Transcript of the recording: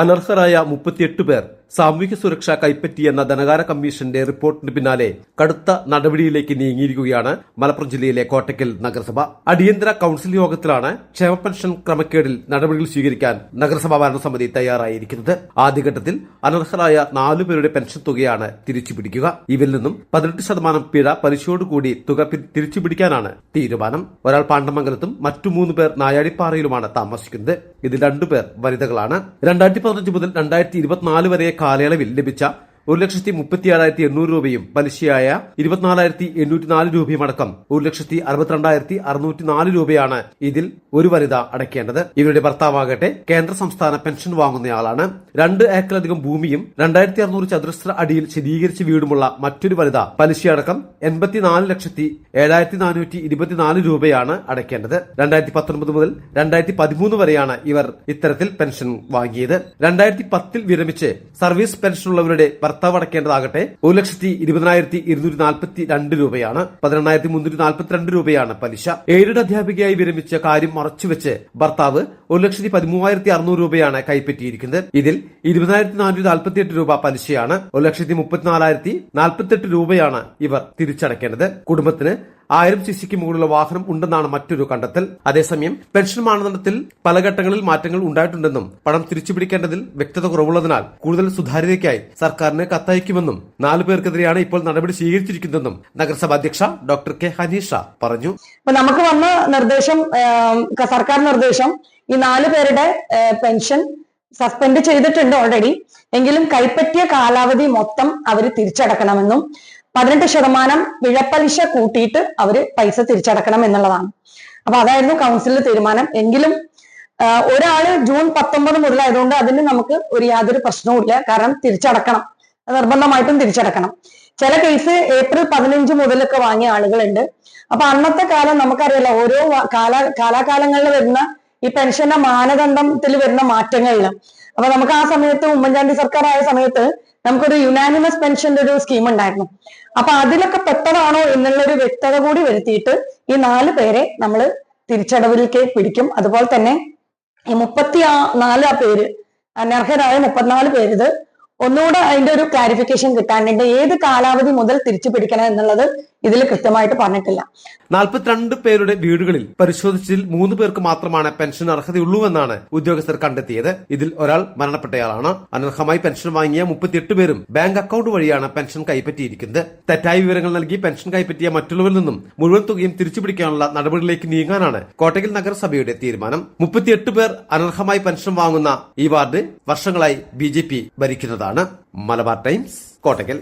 അനർഹരായ 38 പേർ സാമൂഹ്യ സുരക്ഷ കൈപ്പറ്റിയെന്ന ധനകാര്യ കമ്മീഷന്റെ റിപ്പോർട്ടിന് പിന്നാലെ കടുത്ത നടപടിയിലേക്ക് നീങ്ങിയിരിക്കുകയാണ് മലപ്പുറം ജില്ലയിലെ കോട്ടയ്ക്കൽ നഗരസഭ. അടിയന്തര കൌൺസിൽ യോഗത്തിലാണ് ക്ഷേമ പെൻഷൻ ക്രമക്കേടിൽ നടപടികൾ സ്വീകരിക്കാൻ നഗരസഭാ ഭരണസമിതി തയ്യാറായിരിക്കുന്നത്. ആദ്യഘട്ടത്തിൽ അനർഹരായ 4 പേരുടെ പെൻഷൻ തുകയാണ് തിരിച്ചുപിടിക്കുക. ഇവരിൽ നിന്നും 18% പിഴ പലിശയോടുകൂടി തുക തിരിച്ചുപിടിക്കാനാണ് തീരുമാനം. ഒരാൾ പാണ്ടമംഗലത്തും മറ്റു 3 പേർ നായാടിപ്പാറയിലുമാണ് താമസിക്കുന്നത്. ഇതിൽ 2 പേർ വനിതകളാണ്. 2015 മുതൽ 2024 വരെ കാലയളവിൽ ലഭിച്ച 1,37,800 രൂപയും പലിശയായ 24,804 രൂപയും അടക്കം 1,62,604 രൂപയാണ് ഇതിൽ ഒരു വനിത അടയ്ക്കേണ്ടത്. ഇവരുടെ ഭർത്താവാകട്ടെ കേന്ദ്ര സംസ്ഥാന പെൻഷൻ വാങ്ങുന്നയാളാണ്. 2 ഏക്കറിലധികം ഭൂമിയും 2,600 ചതുരശ്ര അടിയിൽ ശീതീകരിച്ച വീടുമുള്ള മറ്റൊരു വനിത പലിശയടക്കം 84,07,424 രൂപയാണ് അടയ്ക്കേണ്ടത്. 2019 മുതൽ 2013 വരെയാണ് ഇവർ ഇത്തരത്തിൽ പെൻഷൻ വാങ്ങിയത്. 2010 വിരമിച്ച് സർവീസ് പെൻഷനുള്ളവരുടെ ഭർത്താവ് അടയ്ക്കേണ്ടതാകട്ടെ 1,20,242 രൂപയാണ്. 18,342 രൂപയാണ് പലിശ. എയ്ഡഡ് അധ്യാപികയായി വിരമിച്ച കാര്യം മറച്ചുവെച്ച് ഭർത്താവ് 1,13,600 രൂപയാണ് കൈപ്പറ്റിയിരിക്കുന്നത്. ഇതിൽ 20,448 രൂപ പലിശയാണ്. 1,34,048 രൂപയാണ് ഇവർ തിരിച്ചടയ്ക്കേണ്ടത്. കുടുംബത്തിന് 1000 സിസിക്ക് മുകളിലുള്ള വാഹനം ഉണ്ടെന്നാണ് മറ്റൊരു കണ്ടെത്തൽ. അതേസമയം പെൻഷൻ മാനദണ്ഡത്തിൽ പല ഘട്ടങ്ങളിൽ മാറ്റങ്ങൾ ഉണ്ടായിട്ടുണ്ടെന്നും പണം തിരിച്ചുപിടിക്കേണ്ടതിൽ വ്യക്തത കുറവുള്ളതിനാൽ കൂടുതൽ സുതാര്യതയ്ക്കായി സർക്കാരിന് കത്തയക്കുമെന്നും 4 പേർക്കെതിരെയാണ് ഇപ്പോൾ നടപടി സ്വീകരിച്ചിരിക്കുന്നതെന്നും നഗരസഭാ അധ്യക്ഷ ഡോക്ടർ കെ ഹനീഷ പറഞ്ഞു. നമുക്ക് വന്ന നിർദ്ദേശം, സർക്കാർ നിർദ്ദേശം ഈ 4 പേരുടെ പെൻഷൻ സസ്പെൻഡ് ചെയ്തിട്ടുണ്ട് ഓൾറെഡി. എങ്കിലും കൈപ്പറ്റിയ കാലാവധി മൊത്തം അവർ തിരിച്ചടക്കണമെന്നും 18% പിഴപ്പലിശ കൂട്ടിയിട്ട് അവര് പൈസ തിരിച്ചടക്കണം എന്നുള്ളതാണ്. അപ്പൊ അതായിരുന്നു കൗൺസിലിന്റെ തീരുമാനം. എങ്കിലും ഒരാള് ജൂൺ 19 മുതലായതുകൊണ്ട് അതിന് നമുക്ക് യാതൊരു പ്രശ്നവും ഇല്ല. കാരണം തിരിച്ചടക്കണം, നിർബന്ധമായിട്ടും തിരിച്ചടക്കണം. ചില കേസ് ഏപ്രിൽ 15 മുതലൊക്കെ വാങ്ങിയ ആളുകളുണ്ട്. അപ്പൊ അന്നത്തെ കാലം നമുക്കറിയാലോ, ഓരോ കാലാകാലങ്ങളിൽ വരുന്ന ഈ പെൻഷന്റെ മാനദണ്ഡത്തിൽ വരുന്ന മാറ്റങ്ങളില്. അപ്പൊ നമുക്ക് ആ സമയത്ത് ഉമ്മൻചാണ്ടി സർക്കാർ ആയ സമയത്ത് നമുക്കൊരു യുനാനിമസ് പെൻഷന്റെ ഒരു സ്കീം ഉണ്ടായിരുന്നു. അപ്പൊ അതിലൊക്കെ പെട്ടതാണോ എന്നുള്ളൊരു വ്യക്തത കൂടി വരുത്തിയിട്ട് ഈ 4 പേരെ നമ്മൾ തിരിച്ചടവിലേക്ക് പിടിക്കും. അതുപോലെ തന്നെ ഈ 34 പേര് അനർഹരായ 34 പേര്, ഇത് ഒന്നുകൂടെ അതിന്റെ ഒരു ക്ലാരിഫിക്കേഷൻ കിട്ടാനുണ്ട്. ഏത് കാലാവധി മുതൽ തിരിച്ചു പിടിക്കണം എന്നുള്ളത് ഇതിൽ കൃത്യമായിട്ട് പറഞ്ഞിട്ടില്ല. 42 പേരുടെ വീടുകളിൽ പരിശോധിച്ചതിൽ 3 പേർക്ക് മാത്രമാണ് പെൻഷൻ അർഹതയുള്ളൂവെന്നാണ് ഉദ്യോഗസ്ഥർ കണ്ടെത്തിയത്. ഇതിൽ ഒരാൾ മരണപ്പെട്ടയാളാണ്. അനർഹമായി പെൻഷൻ വാങ്ങിയ 38 പേരും ബാങ്ക് അക്കൌണ്ട് വഴിയാണ് പെൻഷൻ കൈപ്പറ്റിയിരിക്കുന്നത്. തെറ്റായ വിവരങ്ങൾ നൽകി പെൻഷൻ കൈപ്പറ്റിയ മറ്റുള്ളവരിൽ നിന്നും മുഴുവൻ തുകയും തിരിച്ചുപിടിക്കാനുള്ള നടപടികളിലേക്ക് നീങ്ങാനാണ് കോട്ടയ്ക്കൽ നഗരസഭയുടെ തീരുമാനം. 38 പേർ അനർഹമായി പെൻഷൻ വാങ്ങുന്ന ഈ വാർഡ് വർഷങ്ങളായി BJP ഭരിക്കുന്നതാണ്. മലബാർ ടൈംസ്, കോട്ടയ്ക്കൽ.